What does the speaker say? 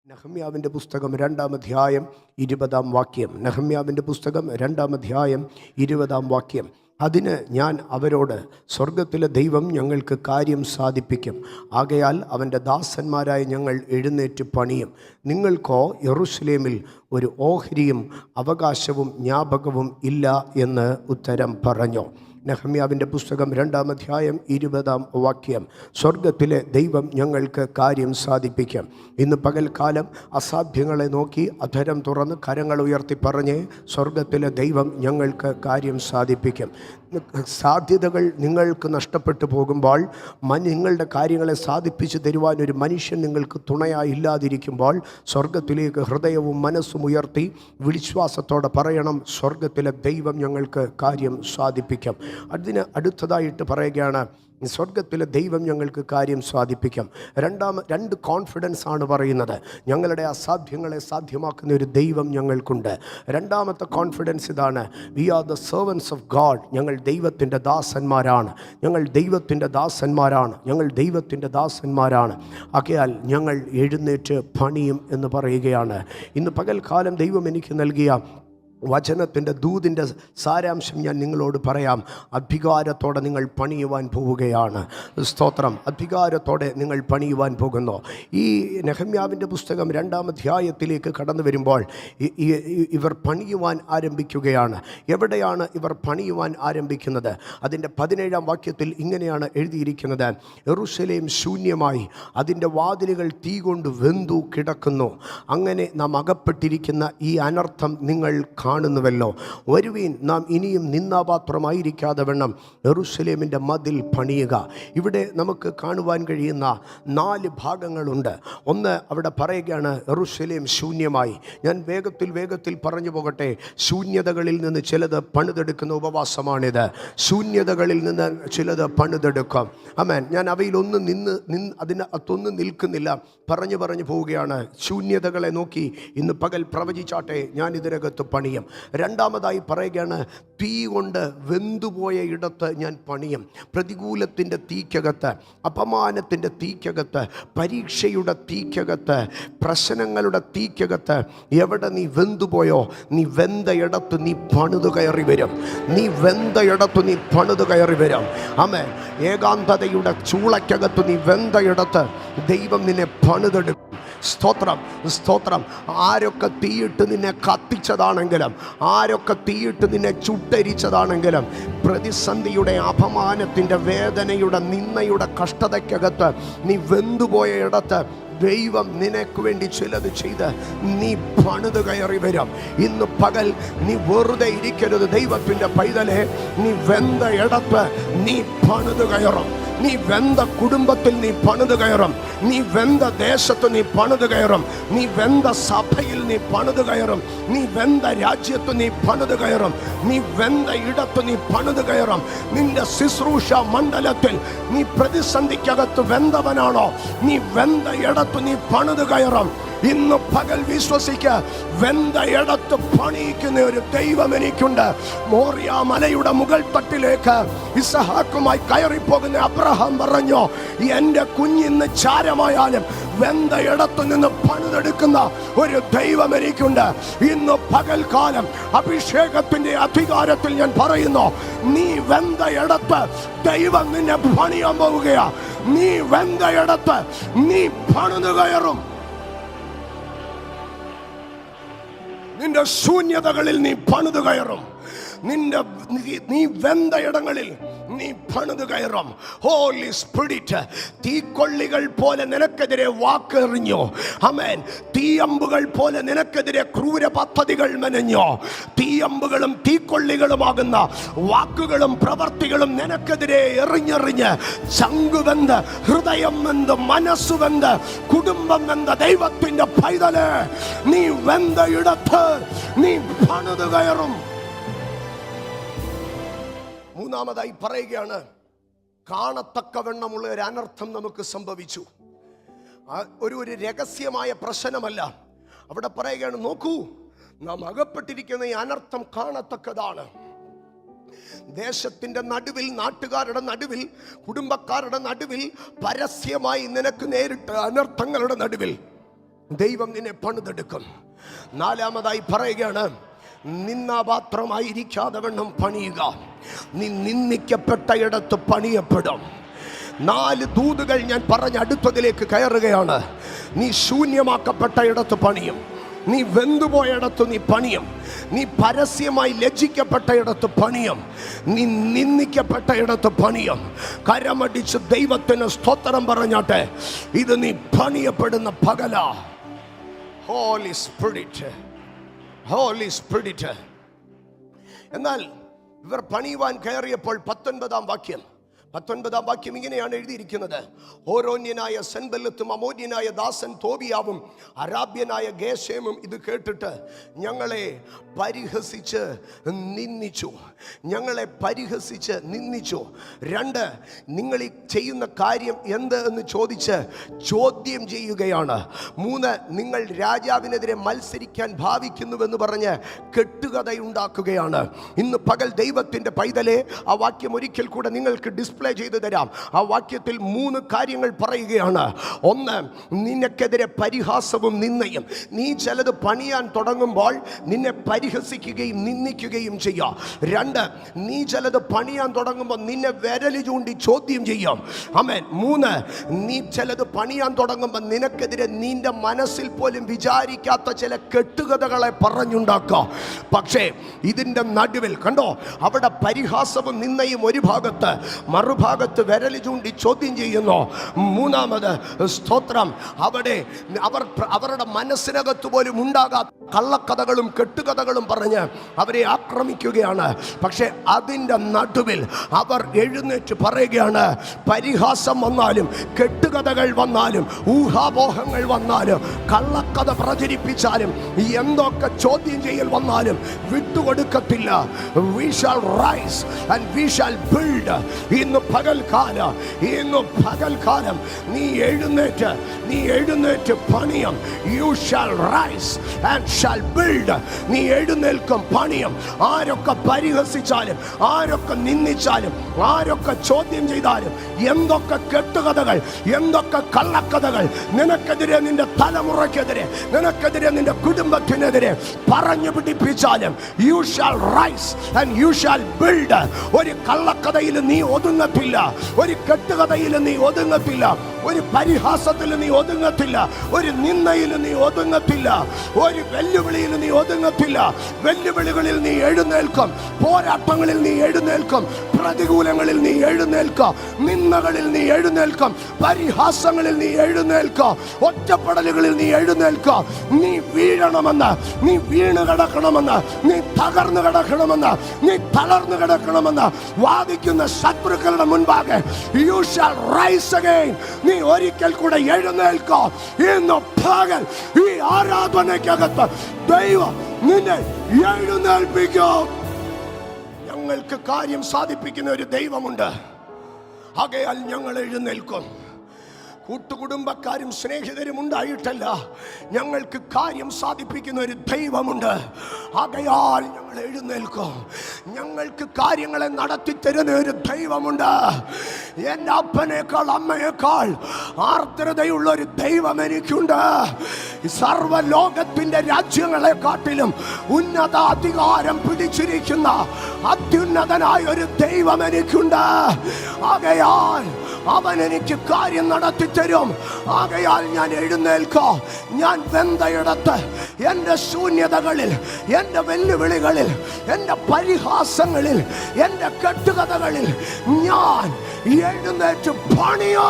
നെഹമ്യാവിൻ്റെ പുസ്തകം 2-ാം അധ്യായം 20-ാം വാക്യം. നെഹമ്യാവിൻ്റെ പുസ്തകം 2-ാം അധ്യായം 20-ാം വാക്യം. അതിന് ഞാൻ അവരോട്, സ്വർഗത്തിലെ ദൈവം ഞങ്ങൾക്ക് കാര്യം സാധിപ്പിക്കും. ആകയാൽ അവൻ്റെ ദാസന്മാരായ ഞങ്ങൾ എഴുന്നേറ്റ് പണിയും. നിങ്ങൾക്കോ യെരൂശലേമിൽ ഒരു ഓഹരിയും അവകാശവും ജ്ഞാപകവും ഇല്ല എന്ന് ഉത്തരം പറഞ്ഞു. നെഹമ്യാവിൻ്റെ പുസ്തകം 2-ാം അധ്യായം 20-ാം വാക്യം. സ്വർഗത്തിലെ ദൈവം ഞങ്ങൾക്ക് കാര്യം സാധിപ്പിക്കും. ഇന്ന് പകൽക്കാലം അസാധ്യങ്ങളെ നോക്കി അധരം തുറന്ന് കരങ്ങൾ ഉയർത്തി പറഞ്ഞ്, സ്വർഗത്തിലെ ദൈവം ഞങ്ങൾക്ക് കാര്യം സാധിപ്പിക്കും. സാധ്യതകൾ നിങ്ങൾക്ക് നഷ്ടപ്പെട്ടു പോകുമ്പോൾ, നിങ്ങളുടെ കാര്യങ്ങളെ സാധിപ്പിച്ചു തരുവാൻ ഒരു മനുഷ്യൻ നിങ്ങൾക്ക് തുണയായി ഇല്ലാതിരിക്കുമ്പോൾ, സ്വർഗത്തിലേക്ക് ഹൃദയവും മനസ്സും ഉയർത്തി വിശ്വാസത്തോടെ പറയണം, സ്വർഗത്തിലെ ദൈവം ഞങ്ങൾക്ക് കാര്യം സാധിപ്പിക്കും. അതിന് അടുത്തതായിട്ട് പറയുകയാണ്, സ്വർഗത്തിലെ ദൈവം ഞങ്ങൾക്ക് കാര്യം സാധിപ്പിക്കും. രണ്ട് കോൺഫിഡൻസ് ആണ് പറയുന്നത്. ഞങ്ങളുടെ അസാധ്യങ്ങളെ സാധ്യമാക്കുന്ന ഒരു ദൈവം ഞങ്ങൾക്കുണ്ട്. രണ്ടാമത്തെ കോൺഫിഡൻസ് ഇതാണ്, we are the servants of God. ഞങ്ങൾ ദൈവത്തിൻ്റെ ദാസന്മാരാണ്. ഞങ്ങൾ ദൈവത്തിൻ്റെ ദാസന്മാരാണ്. ഞങ്ങൾ ദൈവത്തിൻ്റെ ദാസന്മാരാണ്. ആകയാൽ ഞങ്ങൾ എഴുന്നേറ്റ് പണിയും എന്ന് പറയുകയാണ്. ഇന്ന് പകൽക്കാലം ദൈവം എനിക്ക് നൽകിയ വചനത്തിൻ്റെ ദൂതിൻ്റെ സാരാംശം ഞാൻ നിങ്ങളോട് പറയാം. അധികാരത്തോടെ നിങ്ങൾ പണിയുവാൻ പോവുകയാണ്. സ്തോത്രം. അധികാരത്തോടെ നിങ്ങൾ പണിയുവാൻ പോകുന്നു. ഈ നെഹമ്യാവിൻ്റെ പുസ്തകം 2-ാം അധ്യായത്തിലേക്ക് കടന്നു വരുമ്പോൾ ഇവർ പണിയുവാൻ ആരംഭിക്കുകയാണ്. എവിടെയാണ് ഇവർ പണിയുവാൻ ആരംഭിക്കുന്നത്? അതിൻ്റെ 17-ാം വാക്യത്തിൽ ഇങ്ങനെയാണ് എഴുതിയിരിക്കുന്നത്, യെരൂശലേം ശൂന്യമായി, അതിൻ്റെ വാതിലുകൾ തീ കൊണ്ട് വെന്തു കിടക്കുന്നു. അങ്ങനെ നാം അകപ്പെട്ടിരിക്കുന്ന ഈ അനർത്ഥം നിങ്ങൾ കാണുന്നുവല്ലോ. വരുവീൻ, നാം ഇനിയും നിന്ദാപാത്രമായിരിക്കാതെ വണ്ണം യെരൂശലേമിൻ്റെ മതിൽ പണിയുക. ഇവിടെ നമുക്ക് കാണുവാൻ കഴിയുന്ന 4 ഭാഗങ്ങളുണ്ട്. ഒന്ന്, അവിടെ പറയുകയാണ് യെരൂശലേം ശൂന്യമായി. ഞാൻ വേഗത്തിൽ പറഞ്ഞു പോകട്ടെ. ശൂന്യതകളിൽ നിന്ന് ചിലത് പണിതെടുക്കുന്ന ഉപവാസമാണിത്. ശൂന്യതകളിൽ നിന്ന് ചിലത് പണിതെടുക്കും. ആമേൻ. ഞാൻ അവയിലൊന്നും അതിനകത്തൊന്നും നിൽക്കുന്നില്ല, പറഞ്ഞു പോവുകയാണ്. ശൂന്യതകളെ നോക്കി ഇന്ന് പകൽ പ്രവചിച്ചാട്ടെ, ഞാൻ ഇതിനകത്ത് പണിയും. രണ്ടാമതായി പറയുകയാണ്, തീ കൊണ്ട് വെന്തുപോയ ഇടത്ത് ഞാൻ പണിയും. പ്രതികൂലത്തിൻ്റെ തീക്കകത്ത്, അപമാനത്തിൻ്റെ തീക്കകത്ത്, പരീക്ഷയുടെ തീക്കകത്ത്, പ്രശ്നങ്ങളുടെ തീക്കകത്ത് എവിടെ നീ വെന്തുപോയോ, നീ വെന്ത ഇടത്ത് നീ പണിതു കയറി വരും. നീ വെന്ത ഇടത്ത് നീ പണിതു കയറി വരും. ആമേൻ. ഏകാന്തതയുടെ ചൂളയ്ക്കകത്ത് നീ വെന്ത ഇടത്ത് ദൈവം നിന്നെ പണിതെടുക്കും. സ്തോത്രം, സ്തോത്രം. ആരൊക്കെ തീയിട്ട് നിന്നെ കത്തിച്ചതാണെങ്കിലും, ആരൊക്കെ തീയിട്ട് നിന്നെ ചുട്ടരിച്ചതാണെങ്കിലും, പ്രതിസന്ധിയുടെ, അപമാനത്തിൻ്റെ, വേദനയുടെ, നിന്ദയുടെ കഷ്ടതയ്ക്കകത്ത് നീ വെന്തുപോയ ഇടത്ത് ദൈവം നിനക്ക് വേണ്ടി ചിലത് ചെയ്ത് നീ പണിത് കയറി വരും. ഇന്ന് പകൽ നീ വെറുതെ ഇരിക്കരുത്. ദൈവത്തിൻ്റെ പൈതലെ, നീ വെന്ത ഇടത്ത് നീ പണിത് കയറും. നീ വെന്ത കുടുംബത്തിൽ നീ പണിത് കയറും. നീ വെന്ത ദേശത്ത് നീ പണിത് കയറും. നീ വെന്ത സഭയിൽ നീ പണിത് കയറും. നീ വെന്ത രാജ്യത്ത് നീ പണിത് കയറും. നീ വെന്ത ഇടത്ത് നീ പണിത് കയറും. നിന്റെ ശുശ്രൂഷ മണ്ഡലത്തിൽ നീ പ്രതിസന്ധിക്കകത്ത് വെന്തവനാണോ, നീ വെന്ത ഇടത്ത് നീ പണിത് കയറും. ഇന്ന് പകൽ വിശ്വസിക്ക, വെന്ത ഇടത്ത് പണിയിക്കുന്ന ഒരു ദൈവം എനിക്കുണ്ട്. മോറിയ മലയുടെ മുകൾ തട്ടിലേക്ക് ഇസഹാക്കുമായി കയറിപ്പോകുന്ന അബ്രഹാം പറഞ്ഞു, എൻ്റെ കുഞ്ഞിന്ന് ചാരമായാലും വെന്ത ഇടത്തു നിന്ന് പണിതെടുക്കുന്ന ഒരു ദൈവം എനിക്കുണ്ട്. ഇന്ന് പകൽക്കാലം അഭിഷേകത്തിന്റെ അധികാരത്തിൽ ഞാൻ പറയുന്നു, നീ വെന്ത ഇടത്ത് ദൈവം നിന്നെ പണിയാൻ പോവുകയാ. നീ വെന്ത ഇടത്ത് നീ പണിതു കയറും. നിന്റെ ശൂന്യതകളിൽ നീ പണിതു കയറും. നീ വെന്ത ഇടങ്ങളിൽ നീ പണിതു കയറും. ഹോളി സ്പിരിറ്റ് തീക്കൊള്ളികൾ പോലെ നിനക്കെതിരെ വാക്കെറിഞ്ഞോ. ആമേൻ. തീയമ്പുകൾ പോലെ നിനക്കെതിരെ ക്രൂര പദ്ധതികൾ മെനഞ്ഞോ. തീയമ്പുകളും തീക്കൊള്ളികളുമാകുന്ന വാക്കുകളും പ്രവർത്തികളും നിനക്കെതിരെ എറിഞ്ഞെറിഞ്ഞ് ചങ്കുവെന്ത്, ഹൃദയം വെന്ത്, മനസ്സുവെന്ത്, കുടുംബം വെന്ത് ദൈവത്തിന്റെ പൈതല്, നീ വെന്ത ഇടത്ത് നീ പണിതു കയറും. മൂന്നാമതായി പറയുകയാണ്, കാണത്തക്കവണ്ണമുള്ള ഒരു അനർത്ഥം നമുക്ക് സംഭവിച്ചു. ഒരു രഹസ്യമായ പ്രശ്നമല്ല. അവിടെ പറയുകയാണ്, നോക്കൂ, നാം അകപ്പെട്ടിരിക്കുന്ന ഈ അനർത്ഥം കാണത്തക്കതാണ്. ദേശത്തിന്റെ നടുവിൽ, നാട്ടുകാരുടെ നടുവിൽ, കുടുംബക്കാരുടെ നടുവിൽ, പരസ്യമായി നിനക്ക് നേരിട്ട് അനർത്ഥങ്ങളുടെ നടുവിൽ ദൈവം നിന്നെ പണിതെടുക്കും. നാലാമതായി പറയുകയാണ്, നിന്നാപാത്രമായിരിക്കാതെ വണ്ണം പണിയുക. നീ നിന്ദിക്കപ്പെട്ട ഇടത്ത് പണിയപ്പെടും. 4 ദൂതുകൾ ഞാൻ പറഞ്ഞ അടുത്തതിലേക്ക് കയറുകയാണ്. നീ ശൂന്യമാക്കപ്പെട്ട ഇടത്ത് പണിയും, നീ വെന്തുപോയ ഇടത്ത് നീ പണിയും, നീ പരസ്യമായി ലജ്ജിക്കപ്പെട്ട ഇടത്ത് പണിയും, നീ നിന്ദിക്കപ്പെട്ട ഇടത്ത് പണിയും. കരമടിച്ച് ദൈവത്തിന് സ്തോത്രം പറഞ്ഞാട്ടെ. ഇത് നീ പണിയപ്പെടുന്ന പകലാ. Holy spirit, holy spirit. എന്നാൽ ഇവർ പണിയുവാൻ കയറിയപ്പോൾ 19-ാം വാക്യം ഇങ്ങനെയാണ് എഴുതിയിരിക്കുന്നത്. ഓരോന്യനായ സൻബല്ലത്തും അമോന്യനായ ദാസൻ തോബിയാവും അരാബ്യനായ ഗേശേമും ഇത് കേട്ടിട്ട് ഞങ്ങളെ പരിഹസിച്ച് നിന്ദിച്ചു. 2, നിങ്ങൾ ഈ ചെയ്യുന്ന കാര്യം എന്ത് എന്ന് ചോദിച്ച് ചോദ്യം ചെയ്യുകയാണ്. 3, നിങ്ങൾ രാജാവിനെതിരെ മത്സരിക്കാൻ ഭാവിക്കുന്നുവെന്ന് പറഞ്ഞ് കെട്ടുകഥയുണ്ടാക്കുകയാണ്. ഇന്ന് പകൽ ദൈവത്തിൻ്റെ പൈതലെ, ആ വാക്യം ഒരിക്കൽ കൂടെ നിങ്ങൾക്ക് ഡിസ്പ്ലേ ചെയ്തു തരാം. ആ വാക്യത്തിൽ 3 കാര്യങ്ങൾ പറയുകയാണ്. 1, നിനക്കെതിരെ പരിഹാസവും നിന്ദയും. നീ ചിലത് പണിയാൻ തുടങ്ങുമ്പോൾ നിന്നെ പരിഹസിക്കുകയും നിന്ദിക്കുകയും ചെയ്യാം. 2, നീ ചിലത് പണിയാൻ തുടങ്ങുമ്പോൾ നിന്നെ വിരല് ചൂണ്ടി ചോദ്യം ചെയ്യാം. ആമേൻ. 3, നീ ചിലത് പണിയാൻ തുടങ്ങുമ്പോൾ നിനക്കെതിരെ നിന്റെ മനസ്സിൽ പോലും വിചാരിക്കാത്ത ചില കെട്ടുകഥകളെ പറഞ്ഞുണ്ടാക്കാം. പക്ഷേ ഇതിൻ്റെ നടുവിൽ കണ്ടോ, അവിടെ പരിഹാസവും നിന്ദയും ഒരു ഭാഗത്ത്, മറുഭാഗത്ത് വിരല് ചൂണ്ടി ചോദ്യം ചെയ്യുന്നു. 3ാമത് സ്തോത്രം, അവിടെ അവരുടെ മനസ്സിനകത്ത് പോലും ഉണ്ടാകാത്ത കള്ളക്കഥകളും കെട്ടുകഥകളും പറഞ്ഞ് അവരെ ആക്രമിക്കുകയാണ്. പക്ഷെ അതിൻ്റെ നടുവിൽ അവർ എഴുന്നേറ്റ് പറയുകയാണ്, പരിഹാസം വന്നാലും കെട്ടുകഥകൾ വന്നാലും ഊഹാപോഹങ്ങൾ വന്നാലും കള്ളക്കഥ പ്രചരിപ്പിച്ചാലും എന്തൊക്കെ ചോദ്യം ചെയ്യൽ വന്നാലും വിട്ടുകൊടുക്കത്തില്ല. We shall rise and we shall build. ഇന്ന് പകൽക്കാലം നീ എഴുന്നേറ്റ് പണിയും. You shall rise and shall build. നീ എഴുന്നേൽക്കും, പണിയും. ആരൊക്കെ പരിഹസിച്ചാലും, ആരൊക്കെ നിന്ദിച്ചാലും, ആരൊക്കെ ചോദ്യം ചെയ്താലും, എന്തൊക്കെ കെട്ടുകഥകൾ, എന്തൊക്കെ കള്ളക്കഥകൾ നിനക്കെതിരെ, നിന്റെ തലമുറയ്ക്കെതിരെ, നിനക്കെതിരെ, നിന്റെ കുടുംബത്തിനെതിരെ പറഞ്ഞു പിടിപ്പിച്ചാലും, you shall rise and you shall build. ഒരു കള്ളക്കഥയിൽ നീ ഒതുങ്ങത്തില്ല, ഒരു കെട്ടുകഥയിൽ നീ ഒതുങ്ങത്തില്ല, ഒരു പരിഹാസത്തിൽ നീ ഒതുങ്ങത്തില്ല, ഒരു നിന്ദയിൽ നീ ഒതുങ്ങത്തില്ല, ഒരു വെല്ലുവിളിയിൽ നീ ഒതുങ്ങത്തില്ല. വെല്ലുവിളികളിൽ നീ എഴുന്നേൽക്കും, പോരാട്ടങ്ങളിൽ നീ എഴുന്നേൽക്കും, പ്രതികൂലങ്ങളിൽ നീ എഴുന്നേൽക്കും, നിന്ദകളിൽ നീ എഴുന്നേൽക്കും, പരിഹാസങ്ങളിൽ നീ എഴുന്നേൽക്കും, ഒറ്റപ്പെടലുകളിൽ നീ എഴുന്നേൽക്കും. നീ വീഴണമെന്ന്, നീ വീണ് കിടക്കണമെന്ന്, നീ തകർന്നു കിടക്കണമെന്ന്, നീ തളർന്നു കിടക്കണമെന്ന് വാദിക്കുന്ന ശത്രുക്കളുടെ മുൻപാകെ you shall rise again. നീ ഒരിക്കൽ കൂടെ എഴുന്നേൽക്കും. ഇന്ന് പകൽ ഈ ആരാധനയ്ക്കകത്ത് ദൈവം നിന്നെ എഴുന്നേൽപ്പിക്കും. ഞങ്ങൾക്ക് കാര്യം സാധിപ്പിക്കുന്ന ഒരു ദൈവമുണ്ട്. ആകയാൽ ഞങ്ങൾ എഴുന്നേൽക്കും. കൂട്ടുകുടുംബക്കാരും സ്നേഹിതരും ഉണ്ടായിട്ടല്ല, ഞങ്ങൾക്ക് കാര്യം സാധിപ്പിക്കുന്ന ഒരു ദൈവമുണ്ട്. ആകയാൽ ഞങ്ങൾ എഴുന്നേൽക്കും. ഞങ്ങൾക്ക് കാര്യങ്ങളെ നടത്തിത്തരുന്ന ഒരു ദൈവമുണ്ട്. എൻ്റെ അപ്പനേക്കാൾ അമ്മയേക്കാൾ ആർദ്രതയുള്ള ഒരു ദൈവം എനിക്കുണ്ട്. സർവ്വലോകത്തിൻ്റെ രാജ്യങ്ങളെക്കാട്ടിലും ഉന്നത അധികാരം പിടിച്ചിരിക്കുന്ന അത്യുന്നതനായ ഒരു ദൈവം എനിക്കുണ്ട്. ആകയാൽ അവൻ എനിക്ക് കാര്യം നടത്തി തരും. ആകയാൽ ഞാൻ എഴുന്നേൽക്കാം. ഞാൻ വെന്തയിടത്ത്, എൻ്റെ ശൂന്യതകളിൽ, എൻ്റെ വെല്ലുവിളികളിൽ, എൻ്റെ പരിഹാസങ്ങളിൽ, എൻ്റെ കെട്ടുകഥകളിൽ ഞാൻ എഴുന്നേറ്റ് പണിയോ.